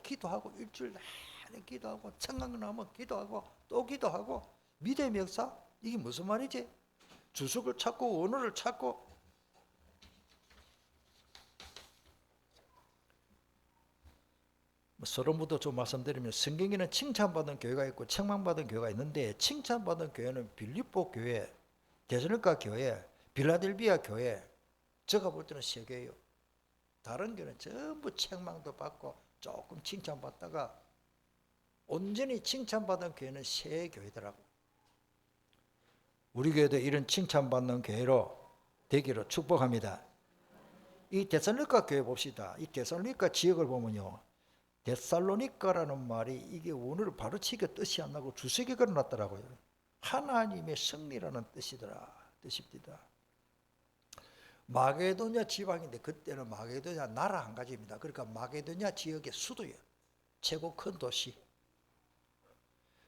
기도하고 일주일 내내 기도하고 생각 나면 기도하고 또 기도하고 믿음의 역사? 이게 무슨 말이지? 주석을 찾고 원어를 찾고 서론부터 좀 말씀드리면 성경에는 칭찬받은 교회가 있고 책망받은 교회가 있는데 칭찬받은 교회는 빌립보 교회, 데살로니가 교회, 빌라델비아 교회 제가 볼 때는 세 개예요. 다른 교회는 전부 책망도 받고 조금 칭찬받다가 온전히 칭찬받은 교회는 세 교회더라고. 우리 교회도 이런 칭찬받는 교회로 되기로 축복합니다. 이 데살로니가 교회 봅시다. 이 데살로니가 지역을 보면요, 데살로니가라는 말이 이게 원어를 바로 치게 뜻이 안 나고 주석이 걸어놨더라고요. 하나님의 승리라는 뜻입니다. 마게도냐 지방인데 그때는 마게도냐 나라 한 가지입니다. 그러니까 마게도냐 지역의 수도예요. 최고 큰 도시.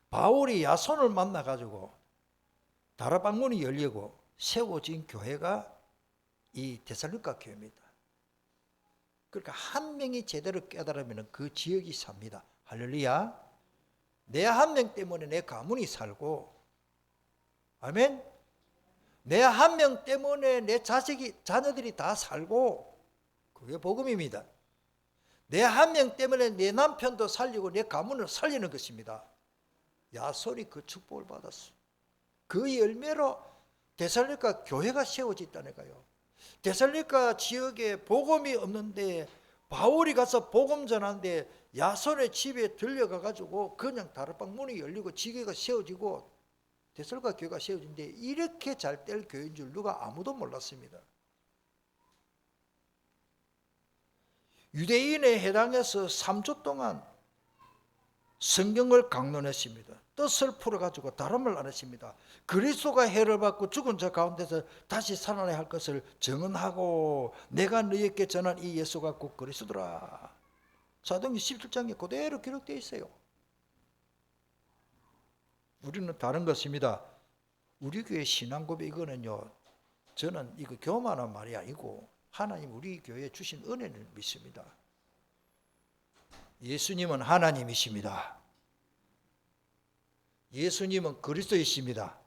바울이 야손을 만나가지고 다락방문이 열리고 세워진 교회가 이 데살로니가 교회입니다. 그러니까 한 명이 제대로 깨달으면 그 지역이 삽니다. 할렐루야. 내 한 명 때문에 내 가문이 살고, 아멘. 내 한 명 때문에 내 자녀들이 다 살고, 그게 복음입니다. 내 한 명 때문에 내 남편도 살리고 내 가문을 살리는 것입니다. 야손이 그 축복을 받았어. 그 열매로 데살로니가 교회가 세워졌다니까요. 데살로니가 지역에 복음이 없는데 바울이 가서 복음 전하는데 야손의 집에 들려가가지고 그냥 다락방 문이 열리고 지교가 세워지고 데살로니가 교회가 세워진데 이렇게 잘 될 교회인 줄 누가 아무도 몰랐습니다. 유대인에 해당해서 3주 동안 성경을 강론했습니다. 뜻을 풀어가지고 다른 말 안 했습니다. 그리스도가 해를 받고 죽은 자 가운데서 다시 살아나야 할 것을 증언하고 내가 너희에게 전한 이 예수가 곧 그리스도라. 사도행전 17장에 그대로 기록되어 있어요. 우리는 다른 것입니다. 우리 교회 신앙 고백 이거는요, 저는 이거 교만한 말이 아니고 하나님 우리 교회에 주신 은혜를 믿습니다. 예수님은 하나님이십니다. 예수님은 그리스도이십니다.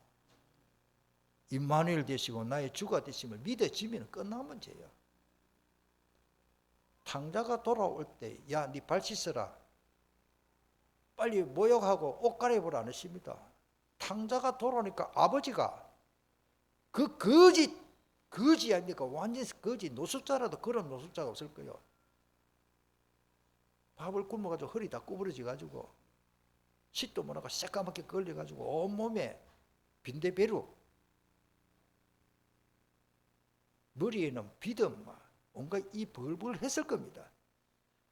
임마누엘 되시고 나의 주가 되심을 믿어지면 끝난 문제예요. 탕자가 돌아올 때 야, 네 발 씻어라. 빨리 모욕하고 옷 갈아입으라 안 했습니다. 탕자가 돌아오니까 아버지가 그 거지 아닙니까? 완전 거지. 노숙자라도 그런 노숙자가 없을 거예요. 밥을 굶어가지고 허리 다 구부러져가지고 쇳도 못하고 새까맣게 걸려가지고 온몸에 빈대배루, 머리에는 비듬, 온갖 이 벌벌 했을 겁니다.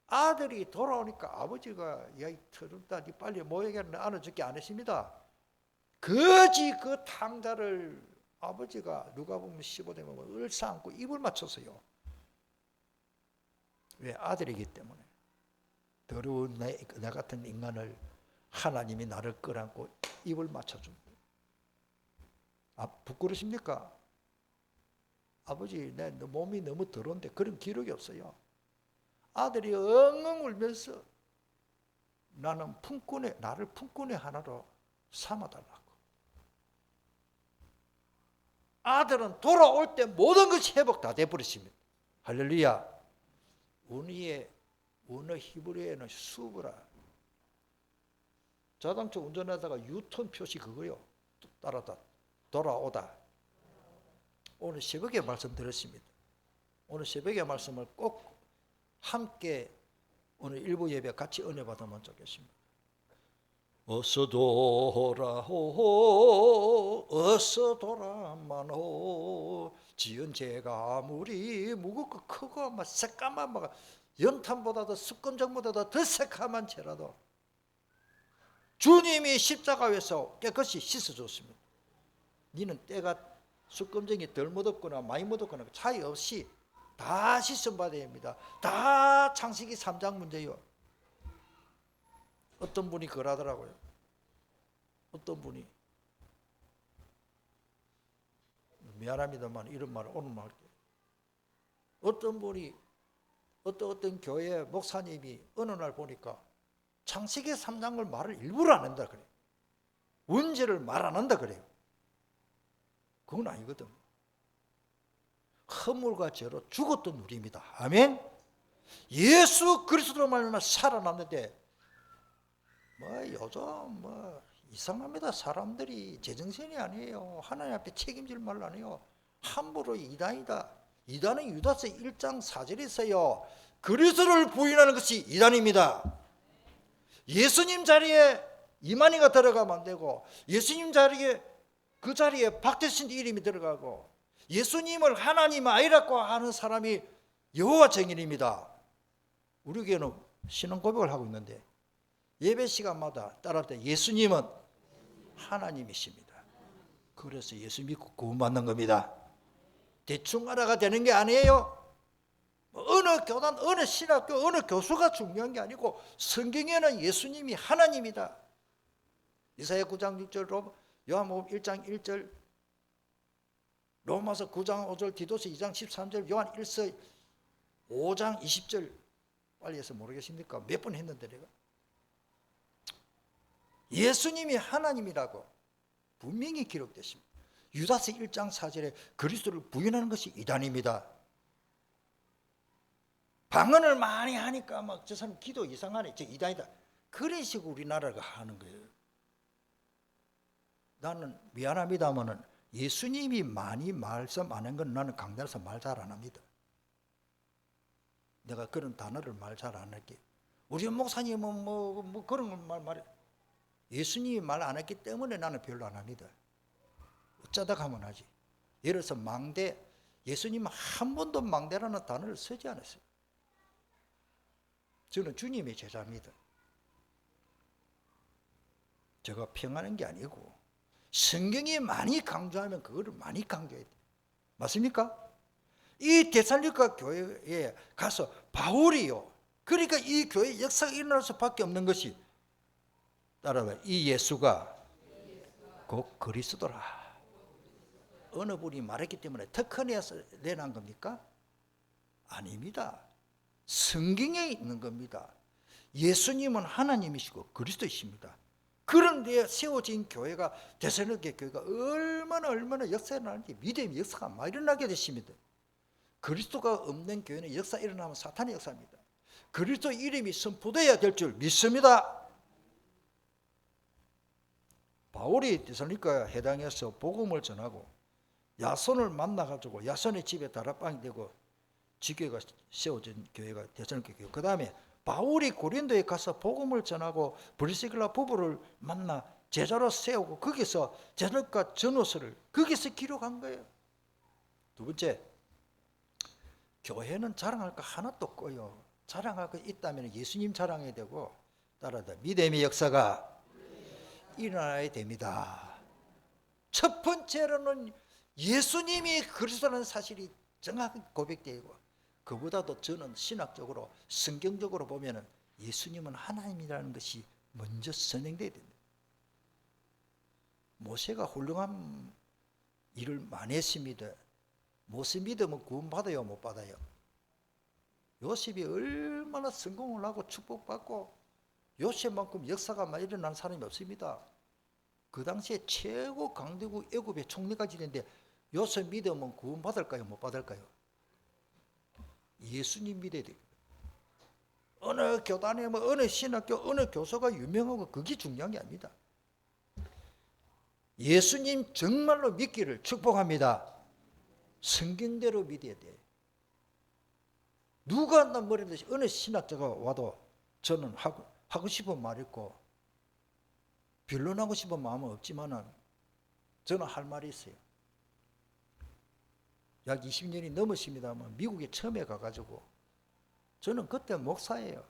아들이 돌아오니까 아버지가 야, 이 터름다, 니 빨리 모욕해라 안아줄게 안 했습니다. 거지 그 탕자를 아버지가 누가 보면 15대면 을사안고 입을 맞췄어요. 왜? 아들이기 때문에. 더러운 나 같은 인간을 하나님이 나를 끌어안고 입을 맞춰줍니다. 부끄러십니까? 아버지, 내 몸이 너무 더러운데 그런 기록이 없어요. 아들이 엉엉 울면서 나를 품꾼의 하나로 삼아달라고. 아들은 돌아올 때 모든 것이 회복 다 돼버렸습니다. 할렐루야. 우리의 원어 히브리어에는 수브라. 자동차 운전하다가 유턴 표시 그거요. 따라다 돌아오다. 오늘 새벽에 말씀드렸습니다. 오늘 새벽에 말씀을 꼭 함께 오늘 일부 예배 같이 은혜 받으면 좋겠습니다. 어서 돌아오, 어서 돌아만오. 지은 죄가 아무리 무겁고 크고 막 새까만 막 연탄보다도 습검정보다도 더 새까만 죄라도 주님이 십자가에서 깨끗이 씻어줬습니다. 니는 때가 습검정이 덜 묻었거나 많이 묻었거나 차이 없이 다 씻음받아야 합니다. 다 창세기 3장 문제요. 어떤 분이 그러더라고요. 어떤 분이 미안합니다만 이런 말을 오늘 할게요. 어떤 분이 어떤 교회 목사님이 어느 날 보니까 창세기 3장을 말을 일부러 안 한다 그래요. 원죄를 말 안 한다 그래요. 그건 아니거든. 허물과 죄로 죽었던 우리입니다. 아멘. 예수 그리스도로 말미암아 살아났는데 요즘 이상합니다. 사람들이 제정신이 아니에요. 하나님 앞에 책임질 말 안 해요. 함부로 이단이다. 이단은 유다서 1장 4절에 있어요. 그리스도를 부인하는 것이 이단입니다. 예수님 자리에 이만희가 들어가면 안 되고, 예수님 자리에 그 자리에 박대신 이름이 들어가고, 예수님을 하나님 아니라고 하는 사람이 여호와 증인입니다. 우리 교회는 신앙 고백을 하고 있는데 예배 시간마다 따라할 때 예수님은 하나님이십니다. 그래서 예수 믿고 구원받는 겁니다. 대충 알아가 되는 게 아니에요. 어느 교단, 어느 신학교, 어느 교수가 중요한 게 아니고 성경에는 예수님이 하나님이다. 이사야 9장 6절, 요한복음 1장 1절, 로마서 9장 5절, 디도서 2장 13절, 요한 1서 5장 20절. 빨리 해서 모르겠습니까? 몇 번 했는데 내가. 예수님이 하나님이라고 분명히 기록됐습니다. 유다서 1장 4절에 그리스도를 부인하는 것이 이단입니다. 방언을 많이 하니까 저 사람 기도 이상하네, 저 이단이다. 그런 식으로 우리나라가 하는 거예요. 나는 미안합니다마는 예수님이 많이 말씀 안 한 건 나는 강단에서 말 잘 안 합니다. 내가 그런 단어를 말 잘 안 할게. 우리 목사님은 그런 걸 말해. 예수님이 말 안 했기 때문에 나는 별로 안 합니다. 어쩌다 가면 하지. 예를 들어서 망대, 예수님은 한 번도 망대라는 단어를 쓰지 않았어요. 저는 주님의 제자입니다. 제가 평하는 게 아니고 성경이 많이 강조하면 그거를 많이 강조해야 돼요. 맞습니까? 이 데살로니가 교회에 가서 바울이요. 그러니까 이 교회 역사가 일어날 수밖에 없는 것이, 따라봐요. 이 예수가 곧 그리스도라. 어느 분이 말했기 때문에 특허내서 내난 겁니까? 아닙니다. 성경에 있는 겁니다. 예수님은 하나님이시고 그리스도이십니다. 그런데 세워진 교회가, 데살로니가 교회가 얼마나 역사가 일어나는지, 믿음의 역사가 많이 일어나게 되십니다. 그리스도가 없는 교회는 역사 일어나면 사탄의 역사입니다. 그리스도 이름이 선포되어야 될 줄 믿습니다. 바울이 데살로니가 해당해서 복음을 전하고 야손을 만나가지고 야손의 집에 다락방이 되고 지교회가 세워진 교회가 데살로니가 교회. 그 다음에 바울이 고린도에 가서 복음을 전하고 브리스길라 부부를 만나 제자로 세우고 거기서 데살로니가 전후서를 거기서 기록한 거예요. 두 번째, 교회는 자랑할 거 하나도 없고요. 자랑할 거 있다면 예수님 자랑해야 되고, 따라다 믿음의 역사가 일어나야 됩니다. 첫 번째로는 예수님이 그리스도라는 사실이 정확히 고백되고, 그보다도 저는 신학적으로 성경적으로 보면 예수님은 하나님이라는 것이 먼저 선행돼야 됩니다. 모세가 훌륭한 일을 많이 했습니다. 모세 믿으면 구원받아요, 못 받아요? 요셉이 얼마나 성공을 하고 축복받고, 요셉만큼 역사가 많이 일어난 사람이 없습니다. 그 당시에 최고 강대국 애굽의 총리까지 됐는데 요셉 믿으면 구원받을까요, 못 받을까요? 예수님 믿어야 돼요. 어느 교단에 어느 신학교 어느 교수가 유명하고 그게 중요한 게 아닙니다. 예수님 정말로 믿기를 축복합니다. 성경대로 믿어야 돼. 누가 한단 말인지 어느 신학자가 와도 저는 하고 싶은 말 있고 변론하고 싶은 마음은 없지만은 저는 할 말이 있어요. 약 20년이 넘었습니다만 미국에 처음에 가가지고, 저는 그때 목사예요.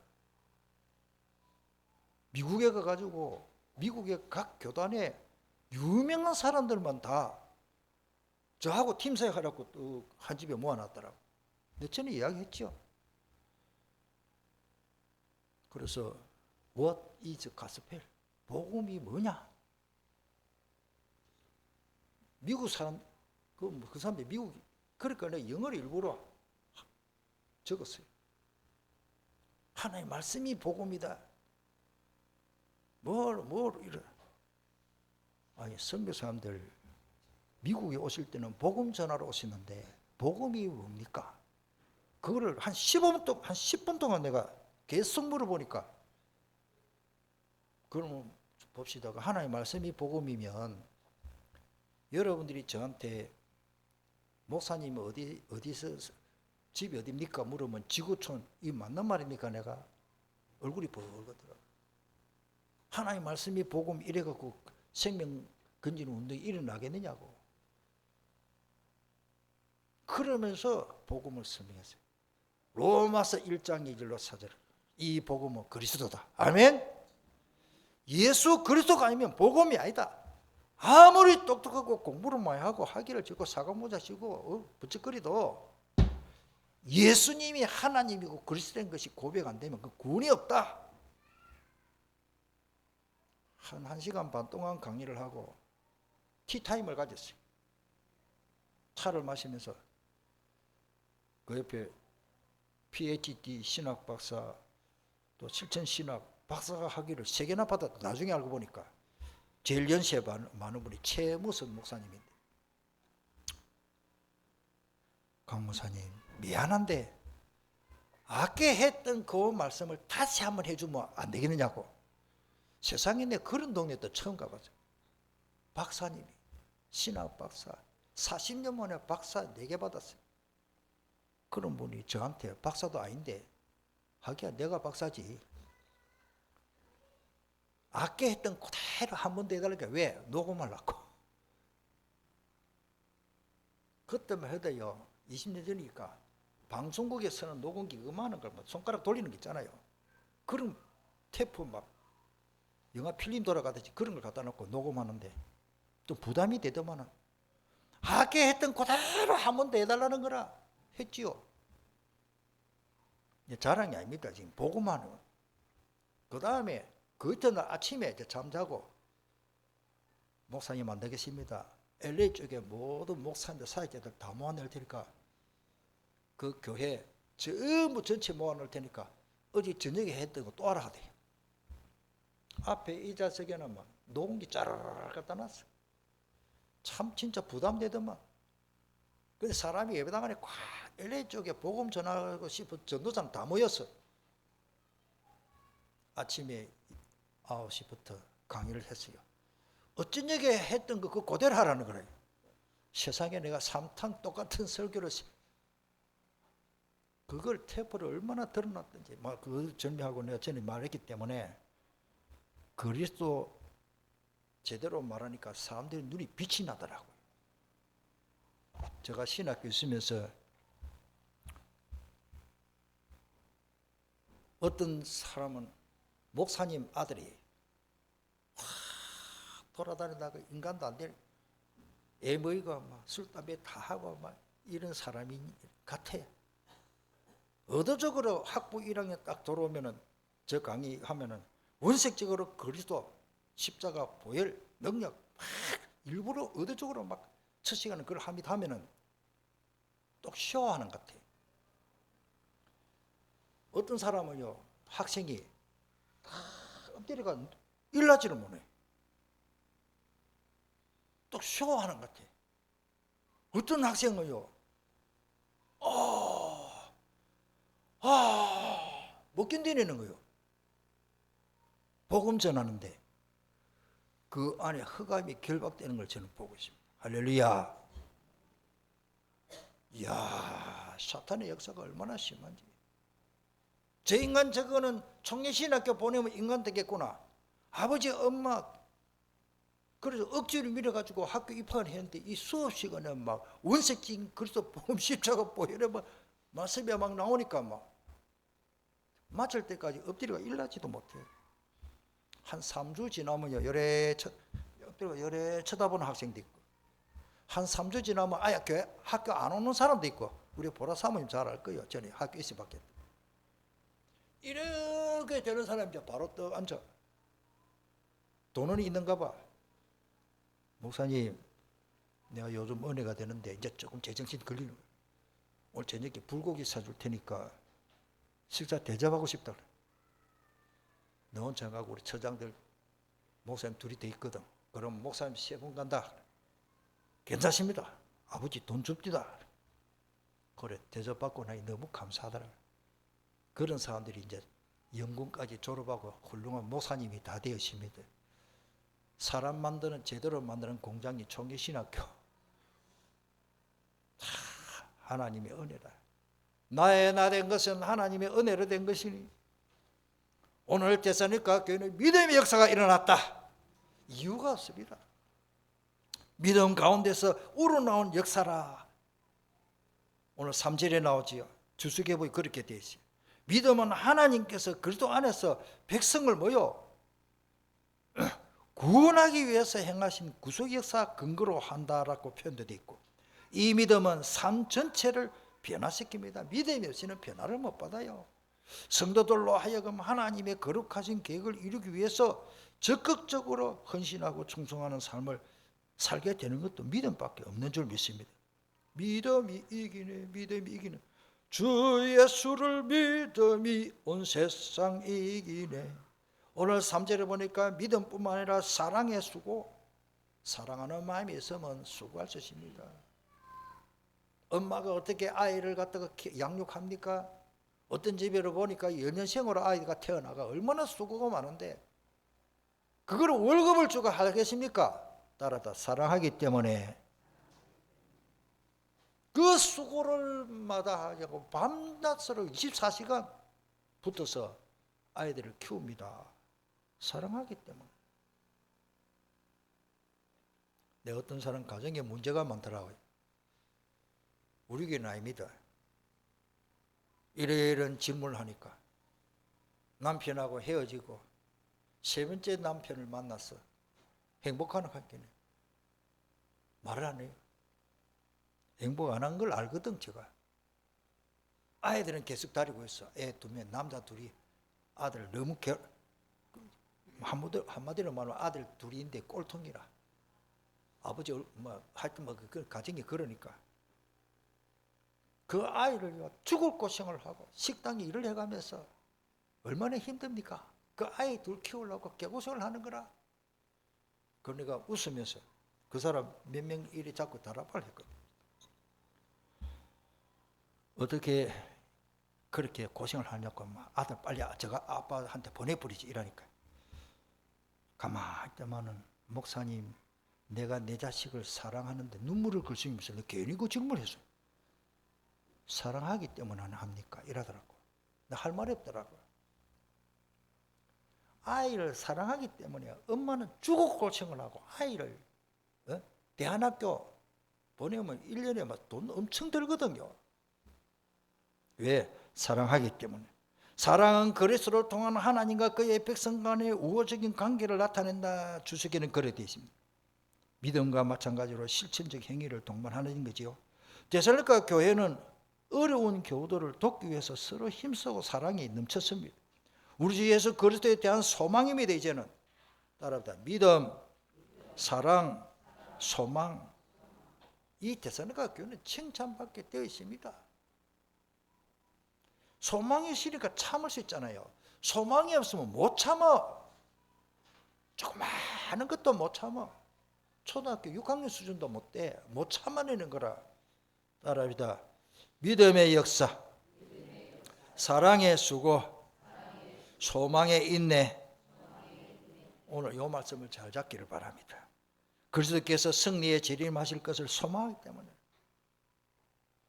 미국에 가가지고 미국의 각 교단에 유명한 사람들만 다 저하고 팀사역하라고 또 한 집에 모아놨더라고. 근데 저는 이야기했죠. 그래서 What is gospel? 복음이 뭐냐? 미국 사람, 그 사람들이 미국, 그러니까 내가 영어를 일부러 적었어요. 하나님의 말씀이 복음이다. 이래. 아니, 선교사님들 미국에 오실 때는 복음 전하러 오시는데 복음이 뭡니까? 그거를 한 10분 동안 내가 계속 물어보니까, 그러면 봅시다. 하나님의 말씀이 복음이면 여러분들이 저한테 목사님 어디서 집이 어딥니까? 물으면 지구촌, 이 맞는 말입니까? 내가 얼굴이 벌거더라. 하나님 말씀이 복음 이래갖고 생명 건지는 운동이 일어나겠느냐고. 그러면서 복음을 설명했어요. 로마서 1장 2절로 4절. 이 복음은 그리스도다. 아멘. 예수 그리스도가 아니면 복음이 아니다. 아무리 똑똑하고 공부를 많이 하고 학위를 짓고 사과모자 쓰고 부쩍거리도 예수님이 하나님이고 그리스도인 것이 고백 안 되면 그 구원이 없다. 한 1시간 반 동안 강의를 하고 티타임을 가졌어요. 차를 마시면서 그 옆에 PhD 신학 박사, 또 실천 신학 박사가 학위를 3개나 받았다. 나중에 알고 보니까 제일 연세 많은 분이 최무선 목사님인데, 강 목사님 미안한데 아까 했던 그 말씀을 다시 한번 해주면 안 되겠느냐고. 세상에 내 그런 동네 또 처음 가봤어요. 박사님이 신학 박사 40년 만에 박사 4개 받았어요. 그런 분이 저한테 박사도 아닌데 하기야 내가 박사지. 아까 했던 그대로 한 번 더 해달라니까. 왜? 녹음하려고. 그때만 해도요, 20년 전이니까 방송국에서는 녹음기 음하는 걸 손가락 돌리는 게 있잖아요. 그런 테이프 막 영화 필름 돌아가듯이 그런 걸 갖다 놓고 녹음하는데 좀 부담이 되더만은 아까 했던 그대로 한 번 더 해달라는 거라 했지요. 자랑이 아닙니다. 지금 보고만. 그 다음에 그 이튿날 아침에 이제 잠자고, 목사님 안 되겠습니다. LA 쪽에 모든 목사님들 사역자들 다 모아낼 테니까 그 교회 전부 전체 모아놓을 테니까 어제 저녁에 했던 거 또 하라 하대. 앞에 의자석에는 막 녹음기 짜르르 갖다 놨어. 참 진짜 부담되더만. 근데 사람이 예배당안에 꽉 LA 쪽에 복음 전하고 싶은 전도사는 다 모였어. 아침에 9시부터 강의를 했어요. 어쩌냐게 했던 거 그거 그대로 하라는 거예요. 세상에 내가 3탕 똑같은 설교를 그걸 테이프를 얼마나 들어놨든지 막 그 전하고 내가 전에 말했기 때문에 그리스도 제대로 말하니까 사람들이 눈이 빛이 나더라고요. 제가 신학교 있으면서 어떤 사람은 목사님 아들이 돌아다니다가 인간도 안 될 애머이가 막 술, 담배 다 하고 막 이런 사람이 같아. 의도적으로 학부 1학년 딱 들어오면은 저 강의하면은 원색적으로 그리스도 십자가 보혈 능력 막 일부러 의도적으로 막 첫 시간에 그걸 합니다 하면은 또 쇼하는 것 같아. 어떤 사람은요, 학생이 엎드려가 일하지를 못해. 또 쇼하는 것 같아. 어떤 학생은요, 못 견디내는 거예요. 복음 전하는데 그 안에 흑암이 결박되는 걸 저는 보고 있습니다. 할렐루야. 이야, 사탄의 역사가 얼마나 심한지. 저 인간 저거는 청년신학교 보내면 인간 되겠구나. 아버지 엄마 그래서 억지로 밀어가지고 학교 입학을 했는데 이 수업 시간에 막 원색적인 그리스도 복음 십자가 보혈에 막 말씀이 막 나오니까 막 맞을 때까지 엎드려가 일하지도 못해요. 한 3주 지나면요, 열에 쳐다보는 학생도 있고, 한 3주 지나면 아예 학교 안 오는 사람도 있고, 우리 보라 사모님 잘 알 거예요. 전에 학교 있어 봤겠다. 이렇게 되는 사람이 이제 바로 떠 앉아. 돈은 있는가 봐. 목사님, 내가 요즘 은혜가 되는데 이제 조금 제정신 걸리는 거예요. 오늘 저녁에 불고기 사줄 테니까 식사 대접하고 싶다 그래. 너 혼자 가고 우리 처장들 목사님 둘이 돼 있거든. 그럼 목사님 세 번 간다. 괜찮습니다. 아버지 돈 줍디다. 그래 대접받고 나니 너무 감사하더라. 그런 사람들이 이제 연구까지 졸업하고 훌륭한 목사님이 다 되었습니다. 사람 만드는 제대로 만드는 공장이 총계신학교. 하나님의 은혜다. 나의 나 된 것은 하나님의 은혜로 된 것이니 오늘 데살로니가 교회는 믿음의 역사가 일어났다. 이유가 없습니다. 믿음 가운데서 우러나온 역사라. 오늘 3절에 나오지요. 주수계보에 그렇게 되어 있어요. 믿음은 하나님께서 그리스도 안에서 백성을 모여 구원하기 위해서 행하신 구속 역사 근거로 한다라고 표현되어 있고, 이 믿음은 삶 전체를 변화시킵니다. 믿음이 없이는 변화를 못 받아요. 성도들로 하여금 하나님의 거룩하신 계획을 이루기 위해서 적극적으로 헌신하고 충성하는 삶을 살게 되는 것도 믿음밖에 없는 줄 믿습니다. 믿음이 이기네, 믿음이 이기네. 주 예수를 믿음이 온 세상 이기네. 오늘 3절에 보니까 믿음뿐만 아니라 사랑의 수고, 사랑하는 마음이 있으면 수고할 수 있습니다. 엄마가 어떻게 아이를 갖다가 양육합니까? 어떤 집에로 보니까 연년생으로 아이가 태어나가 얼마나 수고가 많은데 그걸 월급을 주고 하겠습니까? 따라다 사랑하기 때문에 그 수고를 마다하고 밤낮으로 24시간 붙어서 아이들을 키웁니다. 사랑하기 때문에. 내 어떤 사람 가정에 문제가 많더라고요. 우리 교회는 아닙니다. 이런 질문을 하니까 남편하고 헤어지고 세 번째 남편을 만났어. 행복하는 관계네. 말을 안 해요. 행복 안 한 걸 알거든 제가. 아이들은 계속 다니고 있어. 애 두 명, 남자 둘이. 아들 너무 한마디로 말하면 아들 둘인데 꼴통이라. 아버지 하여튼 그 가정이 그러니까. 그 아이를 죽을 고생을 하고 식당 일을 해가면서 얼마나 힘듭니까? 그 아이 둘 키우려고 개고생을 하는 거라. 그러니까 웃으면서 그 사람 몇 명 이리 자꾸 다락을 했거든. 어떻게 그렇게 고생을 하냐고 아들 빨리 저가 아빠한테 보내버리지 이러니까. 가만히 있다마는 목사님 내가 내 자식을 사랑하는데 눈물을 글쓰면서 괜히 그 질문을 했어요. 사랑하기 때문에 합니까? 이러더라고. 나 할 말이 없더라고요. 아이를 사랑하기 때문에 엄마는 죽고 고생을 하고 아이를 대안학교 보내면 1년에 막 돈 엄청 들거든요. 왜? 사랑하기 때문에. 사랑은 그리스도를 통한 하나님과 그의 백성 간의 우호적인 관계를 나타낸다. 주석에는 그렇게 되어 있습니다. 믿음과 마찬가지로 실천적 행위를 동반하는 거지요. 데살로니가 교회는 어려운 교우들을 돕기 위해서 서로 힘쓰고 사랑이 넘쳤습니다. 우리 주 예수 그리스도에 대한 소망입니다. 이제는 따라합니다. 믿음, 사랑, 소망. 이 데살로니가 교회는 칭찬받게 되어 있습니다. 소망이 있으니까 참을 수 있잖아요. 소망이 없으면 못 참아. 조그마한 것도 못 참아. 초등학교 6학년 수준도 못 돼. 못 참아내는 거라. 따라합니다. 믿음의 역사, 사랑의 수고, 소망의 인내. 오늘 이 말씀을 잘 잡기를 바랍니다. 그리스도께서 승리의 재림하실 것을 소망하기 때문에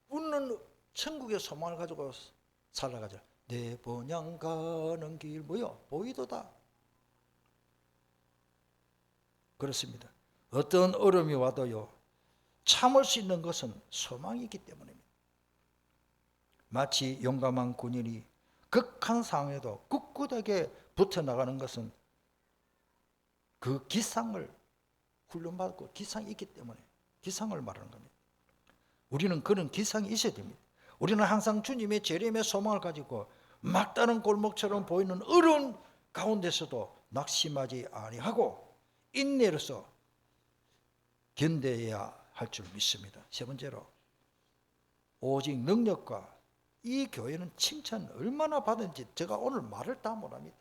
우리는 천국의 소망을 가지고 살아가죠. 내 본향 가는 길 뭐요? 보이도다. 그렇습니다. 어떤 어려움이 와도요 참을 수 있는 것은 소망이기 때문입니다. 마치 용감한 군인이 극한 상황에도 꿋꿋하게 붙어나가는 것은 그 기상을 훈련받고 기상이 있기 때문에 기상을 말하는 겁니다. 우리는 그런 기상이 있어야 됩니다. 우리는 항상 주님의 재림의 소망을 가지고 막다른 골목처럼 보이는 어려운 가운데서도 낙심하지 아니하고 인내로서 견뎌야 할 줄 믿습니다. 세 번째로 오직 능력과 이 교회는 칭찬 얼마나 받은지 제가 오늘 말을 다 못합니다.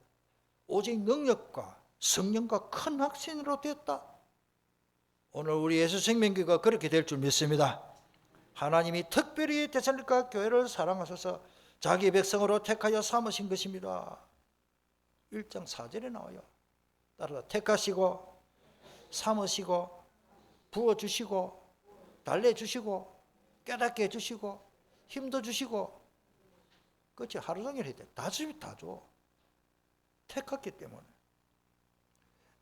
오직 능력과 성령과 큰 확신으로 되었다. 오늘 우리 예수생명교회가 그렇게 될 줄 믿습니다. 하나님이 특별히 데살로니가 교회를 사랑하셔서 자기 백성으로 택하여 삼으신 것입니다. 1장 4절에 나와요. 따라서 택하시고 삼으시고 부어주시고 달래주시고 깨닫게 해주시고 힘도 주시고, 그렇지, 하루 종일 해야 돼. 다 줘. 택했기 때문에.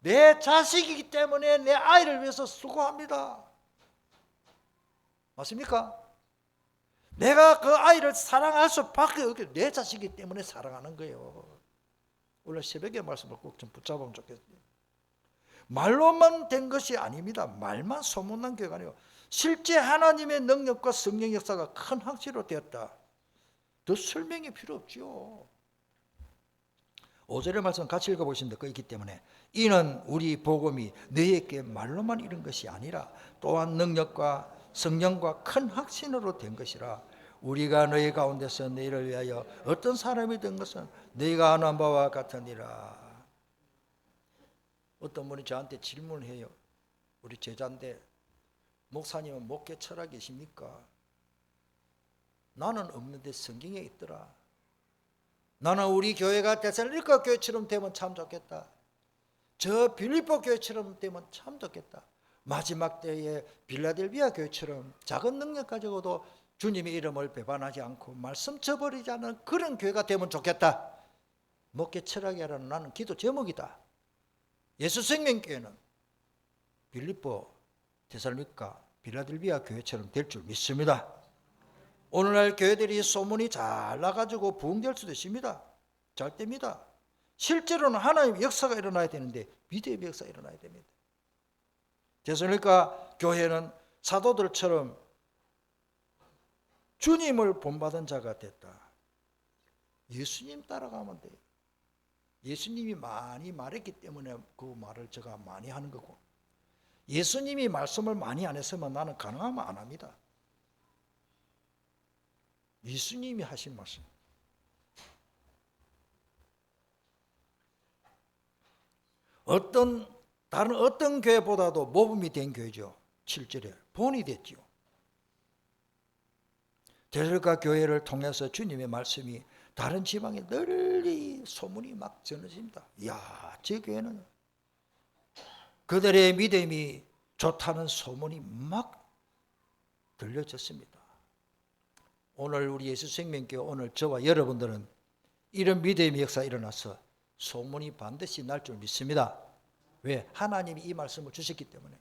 내 자식이기 때문에 내 아이를 위해서 수고합니다. 맞습니까? 내가 그 아이를 사랑할 수밖에 없게, 내 자식이기 때문에 사랑하는 거예요. 오늘 새벽에 말씀을 꼭 좀 붙잡으면 좋겠어요. 말로만 된 것이 아닙니다. 말만 소문난 교회가 아니고 실제 하나님의 능력과 성령 역사가 큰 확신으로 되었다. 더 설명이 필요 없죠. 5절의 말씀 같이 읽어보시면 그 있기 때문에 이는 우리 복음이 너희에게 말로만 이른 것이 아니라 또한 능력과 성령과 큰 확신으로 된 것이라. 우리가 너희 가운데서 너희를 위하여 어떤 사람이 된 것은 너희가 아는 바와 같으니라. 어떤 분이 저한테 질문을 해요. 우리 제자인데 목사님은 목회 철학이십니까? 나는 없는데 성경에 있더라. 나는 우리 교회가 데살로니가 교회처럼 되면 참 좋겠다. 저 빌립보 교회처럼 되면 참 좋겠다. 마지막 때에 빌라델비아 교회처럼 작은 능력 가지고도 주님의 이름을 배반하지 않고 말씀 저버리지 않는 그런 교회가 되면 좋겠다. 목회 철학이 아니라 나는 기도 제목이다. 예수생명교회는 빌립보, 데살로니가, 빌라델비아 교회처럼 될 줄 믿습니다. 오늘날 교회들이 소문이 잘 나가지고 부흥될 수도 있습니다. 잘 됩니다. 실제로는 하나님의 역사가 일어나야 되는데 믿음의 역사가 일어나야 됩니다. 데살로니가 교회는 사도들처럼 주님을 본받은 자가 됐다. 예수님 따라가면 돼요. 예수님이 많이 말했기 때문에 그 말을 제가 많이 하는 거고, 예수님이 말씀을 많이 안 했으면 나는 가능하면 안 합니다. 예수님이 하신 말씀. 다른 어떤 교회보다도 모범이 된 교회죠. 7절에 본이 됐죠. 데살로니가 교회를 통해서 주님의 말씀이 다른 지방에 널리 소문이 막 전해집니다. 이야, 저 교회는 그들의 믿음이 좋다는 소문이 막 들려졌습니다. 오늘 우리 예수생명교회, 오늘 저와 여러분들은 이런 믿음의 역사가 일어나서 소문이 반드시 날 줄 믿습니다. 왜? 하나님이 이 말씀을 주셨기 때문에.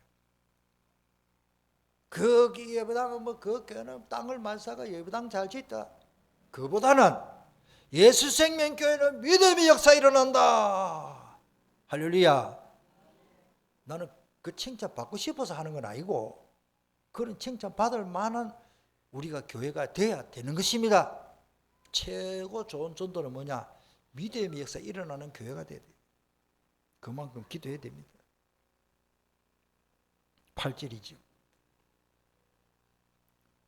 그 예배당은 그 교회는 땅을 만사가 예배당 잘 짓다. 그보다는 예수생명교회는 믿음의 역사 일어난다. 할렐루야. 나는 그 칭찬 받고 싶어서 하는 건 아니고, 그런 칭찬 받을 만한 우리가 교회가 돼야 되는 것입니다. 최고 좋은 전도는 뭐냐? 믿음의 역사 일어나는 교회가 돼야 돼요. 그만큼 기도해야 됩니다. 8절이죠.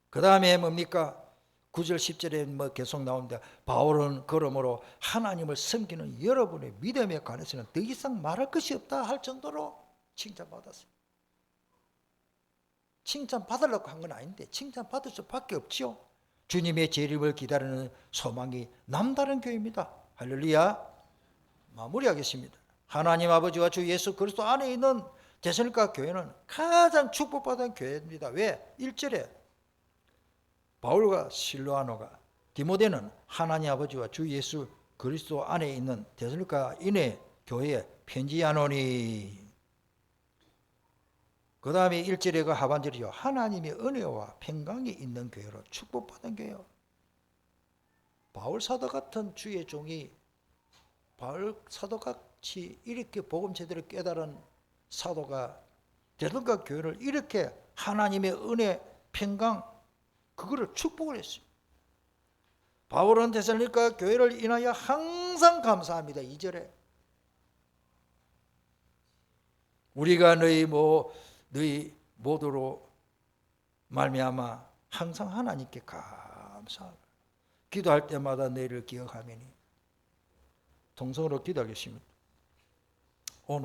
그 다음에 뭡니까? 9절 10절에 계속 나오는데, 바울은 그러므로 하나님을 섬기는 여러분의 믿음에 관해서는 더 이상 말할 것이 없다 할 정도로 칭찬받았어요. 칭찬받으려고 한 건 아닌데 칭찬받을 수밖에 없지요. 주님의 재림을 기다리는 소망이 남다른 교회입니다. 할렐루야. 마무리하겠습니다. 하나님 아버지와 주 예수 그리스도 안에 있는 데살로니가 교회는 가장 축복받은 교회입니다. 왜? 1절에 바울과 실로아노가 디모데는 하나님 아버지와 주 예수 그리스도 안에 있는 데살로니가 인의 교회에 편지하노니. 그 다음에 1절에 그 하반절이죠. 하나님의 은혜와 평강이 있는 교회로 축복받은 교회요. 바울 사도 같은 주의 종이 바울 사도같이 이렇게 복음 제대로 깨달은 사도가 데살로니가 교회를 이렇게 하나님의 은혜, 평강, 그거를 축복을 했어요. 바울은 데살로니가 교회를 인하여 항상 감사합니다. 2절에 우리가 너희 모두로 말미암아 항상 하나님께 감사하고 기도할 때마다 너희를 기억하매니. 동성으로 기도하겠습니다. 오늘